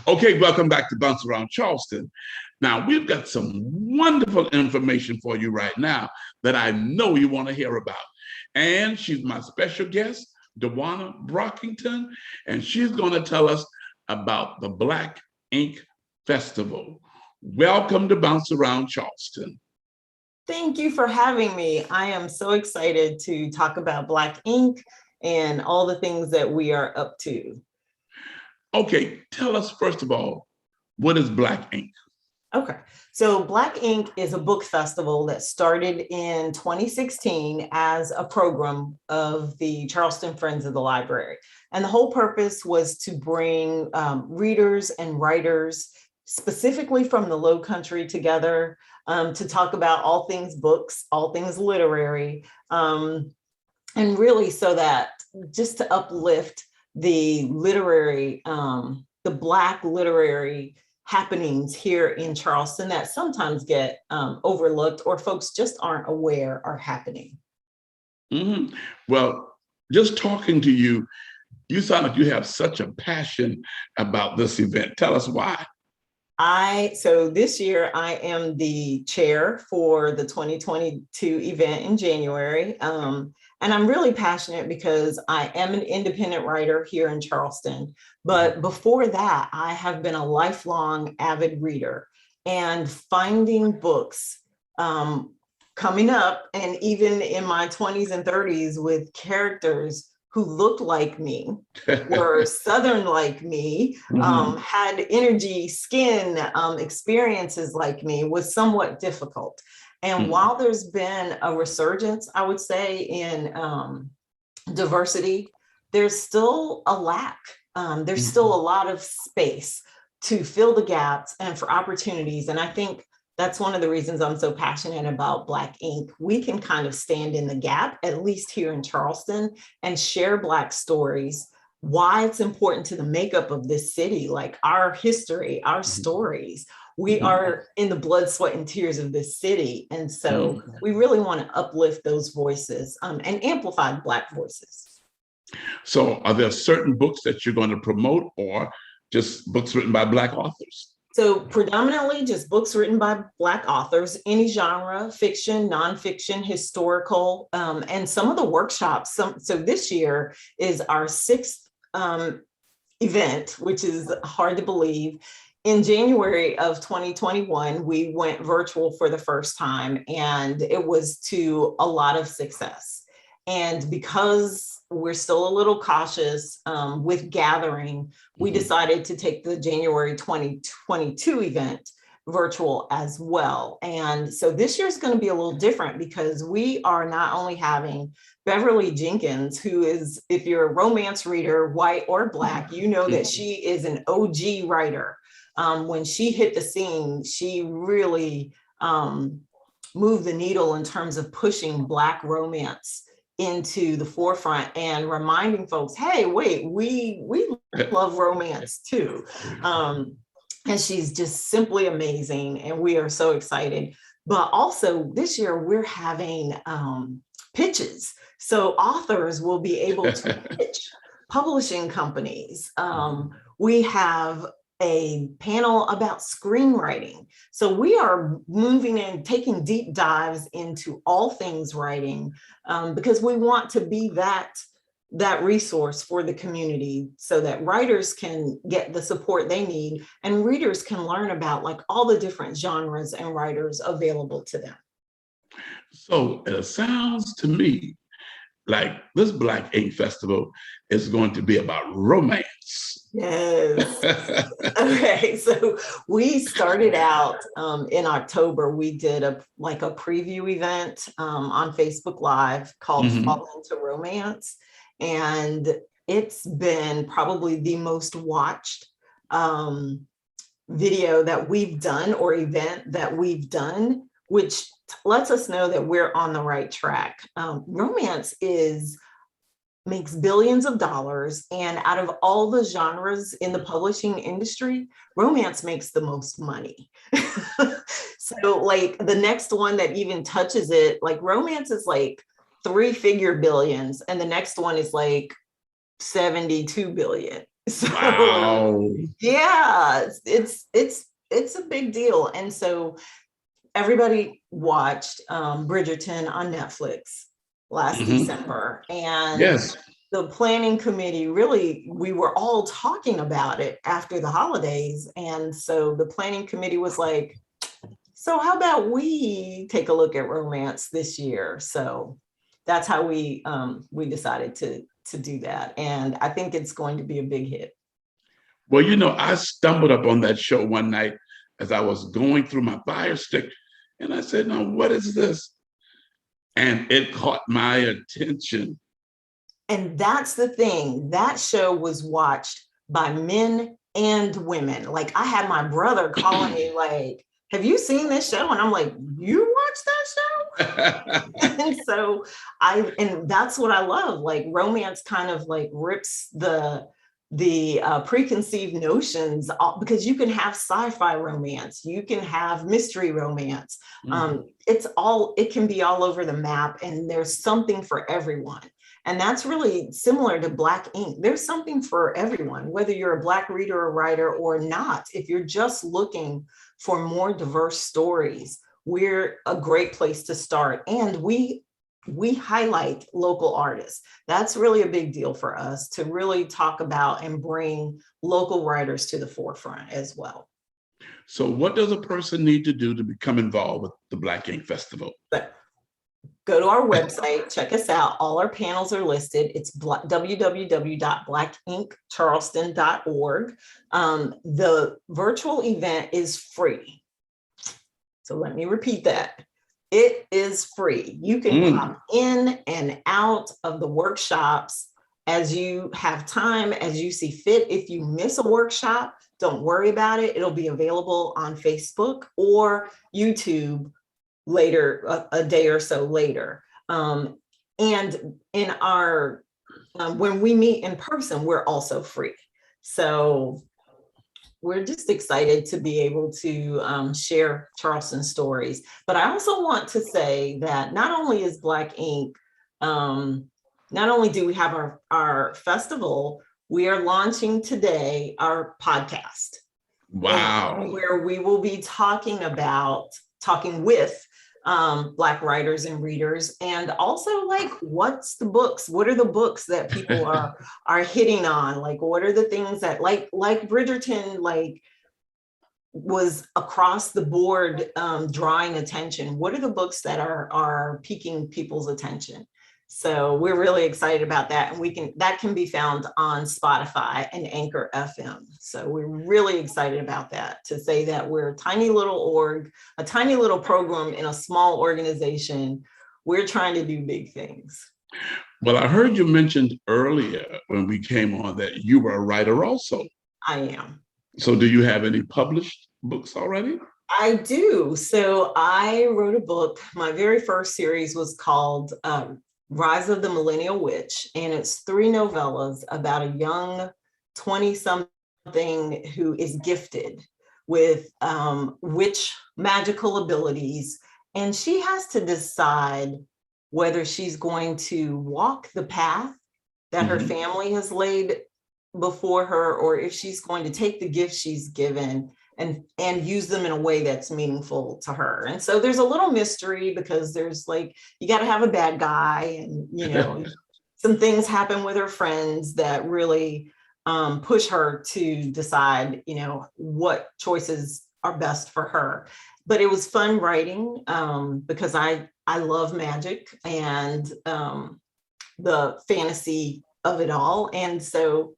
Okay, welcome back to Bounce Around Charleston. Now, we've got some wonderful information for you right now that I know you want to hear about. And she's my special guest, Djuanna Brockington, and she's going to tell us about the Black Ink Festival. Welcome to Bounce Around Charleston. Thank you for having me. I am so excited to talk about Black Ink and all the things that we are up to. Okay, tell us first of all, what is Black Ink? Okay, so Black Ink is a book festival that started in 2016 as a program of the Charleston Friends of the Library. And the whole purpose was to bring readers and writers, specifically from the Lowcountry, together to talk about all things books, all things literary, and really so that just to uplift the literary, the Black literary happenings here in Charleston that sometimes get overlooked or folks just aren't aware are happening. Mm-hmm. Well, just talking to you, you sound like you have such a passion about this event. Tell us why. So this year I am the chair for the 2022 event in January. And I'm really passionate because I am an independent writer here in Charleston. But before that, I have been a lifelong avid reader, and finding books coming up, and even in my 20s and 30s with characters who looked like me, were Southern like me, had energy, skin, experiences like me, was somewhat difficult. And while there's been a resurgence, I would say, in diversity, there's still a lack. There's still a lot of space to fill the gaps and for opportunities. And I think that's one of the reasons I'm so passionate about Black Ink. We can kind of stand in the gap, at least here in Charleston, and share Black stories, why it's important to the makeup of this city, like our history, our stories. We are in the blood, sweat, and tears of this city. And so we really want to uplift those voices and amplify Black voices. So are there certain books that you're going to promote, or just books written by Black authors? So predominantly just books written by Black authors, any genre, fiction, nonfiction, historical, and some of the workshops. So this year is our 6th event, which is hard to believe. In January of 2021, we went virtual for the first time, and it was to a lot of success. And because we're still a little cautious with gathering, we decided to take the January 2022 event virtual as well. And so this year is going to be a little different because we are not only having Beverly Jenkins, who is, if you're a romance reader, white or Black, you know that she is an OG writer. When she hit the scene, she really moved the needle in terms of pushing Black romance into the forefront and reminding folks, hey, wait, we love romance too. And she's just simply amazing, and we are so excited. But also this year we're having pitches. So authors will be able to pitch publishing companies. We have a panel about screenwriting. So we are moving and taking deep dives into all things writing because we want to be that resource for the community so that writers can get the support they need and readers can learn about like all the different genres and writers available to them. So it sounds to me like this Black Ink Festival is going to be about romance. Yes. Okay, so we started out in October. We did a preview event on Facebook Live called Fall Into Romance. And it's been probably the most watched video that we've done or event that we've done, which lets us know that we're on the right track. Romance makes billions of dollars, and out of all the genres in the publishing industry, romance makes the most money. So like the next one that even touches it, like romance is like 3-figure billions, and the next one is like 72 billion. So Wow. yeah, it's a big deal. And so everybody watched Bridgerton on Netflix last Mhm. December, and Yes. the planning committee, really, we were all talking about it after the holidays. And so the planning committee was like, so how about we take a look at romance this year? So that's how we decided to do that. And I think it's going to be a big hit. Well, you know, I stumbled up on that show one night as I was going through my Fire Stick, and I said, "Now, what is this?" And it caught my attention. And that's the thing. That show was watched by men and women. Like, I had my brother calling me like, have you seen this show? And I'm like, you watched that show? And so and that's what I love. Like, romance kind of like rips the preconceived notions because you can have sci-fi romance, you can have mystery romance. It can be all over the map, and there's something for everyone. And that's really similar to Black ink. There's something for everyone, whether you're a Black reader or writer or not. If you're just looking for more diverse stories, we're a great place to start. And we highlight local artists. That's really a big deal for us, to really talk about and bring local writers to the forefront as well. So, what does a person need to do to become involved with the Black Ink Festival? But go to our website, check us out. All our panels are listed. It's www.blackinkcharleston.org. The virtual event is free. So let me repeat that. It is free. You can pop in and out of the workshops as you have time, as you see fit. If you miss a workshop, don't worry about it. It'll be available on Facebook or YouTube later, a day or so later. And in our, when we meet in person, we're also free. So we're just excited to be able to share Charleston stories. But I also want to say that not only is Black Ink, not only do we have our festival, we are launching today our podcast. Wow. Where we will be talking with Black writers and readers, and also like, what's the books? What are the books that people are hitting on? Like, what are the things that like Bridgerton, like, was across the board drawing attention? What are the books that are piquing people's attention? So we're really excited about that, and that can be found on Spotify and Anchor FM. So we're really excited about that, to say that we're a tiny little org, a tiny little program in a small organization. We're trying to do big things. Well, I heard you mentioned earlier when we came on that you were a writer also. I am. So do you have any published books already? I do. So I wrote a book. My very first series was called Rise of the Millennial Witch, and it's 3 novellas about a young 20-something who is gifted with witch magical abilities, and she has to decide whether she's going to walk the path that her family has laid before her, or if she's going to take the gifts she's given and use them in a way that's meaningful to her. And so there's a little mystery, because there's like, you got to have a bad guy, and some things happen with her friends that really push her to decide what choices are best for her. But it was fun writing because I love magic and the fantasy of it all. And so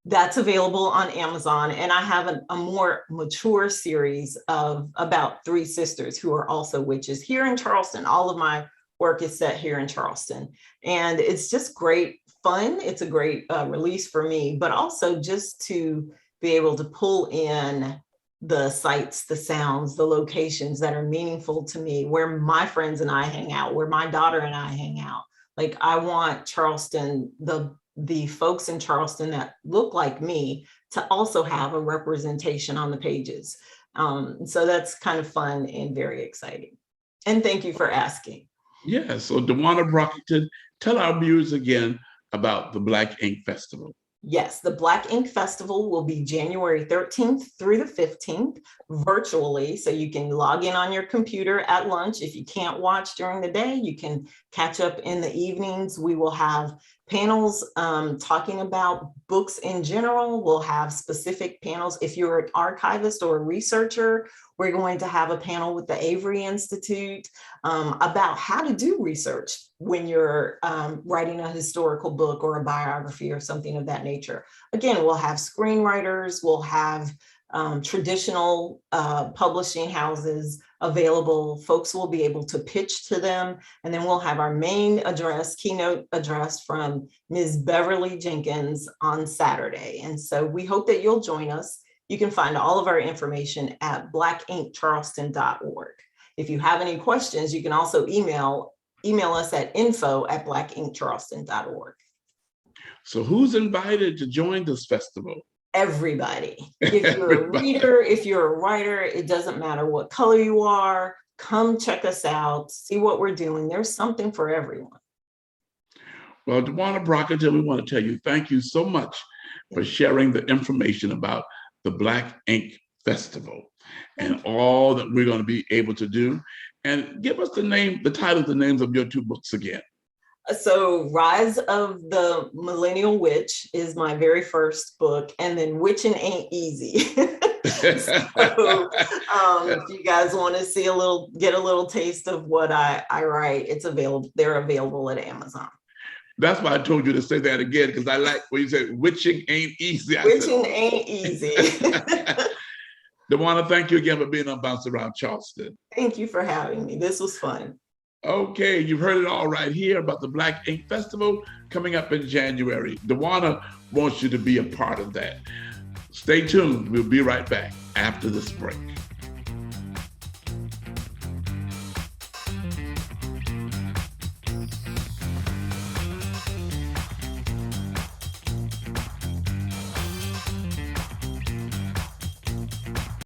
that's available on Amazon. And I have a more mature series of about 3 sisters who are also witches here in Charleston. All of my work is set here in Charleston. And it's just great fun. It's a great release for me, but also just to be able to pull in the sights, the sounds, the locations that are meaningful to me, where my friends and I hang out, where my daughter and I hang out. Like, I want Charleston, the folks in Charleston that look like me, to also have a representation on the pages. So that's kind of fun and very exciting. And thank you for asking. Yeah, so Dewanna Brockington, tell our viewers again about the Black Ink Festival. Yes, the Black Ink Festival will be January 13th through the 15th virtually. So you can log in on your computer at lunch. If you can't watch during the day, you can catch up in the evenings. We will have panels talking about books in general. We'll have specific panels. If you're an archivist or a researcher, we're going to have a panel with the Avery Institute about how to do research when you're writing a historical book or a biography or something of that nature. Again, we'll have screenwriters, we'll have traditional publishing houses available. Folks will be able to pitch to them. And then we'll have our main address, keynote address from Ms. Beverly Jenkins on Saturday. And so we hope that you'll join us. You can find all of our information at blackinkcharleston.org. If you have any questions, you can also email us at info@blackinkcharleston.org. So who's invited to join this festival? Everybody. If you're a reader, if you're a writer, it doesn't matter what color you are, come check us out, see what we're doing. There's something for everyone. Well, Dewanna Brockington, we want to tell you thank you so much for sharing the information about the Black Ink Festival and all that we're going to be able to do. And give us the title, the names of your two books again. So Rise of the Millennial Witch is my very first book, and then Witching Ain't Easy. So if you guys want to see get a little taste of what I write, it's available. They're available at Amazon. That's why I told you to say that again, because I like when you say witching ain't easy. Witching ain't easy. Dewanna, thank you again for being on Bounce Around Charleston. Thank you for having me. This was fun. Okay, you've heard it all right here about the Black Ink Festival coming up in January. Dewanna wants you to be a part of that. Stay tuned. We'll be right back after this break.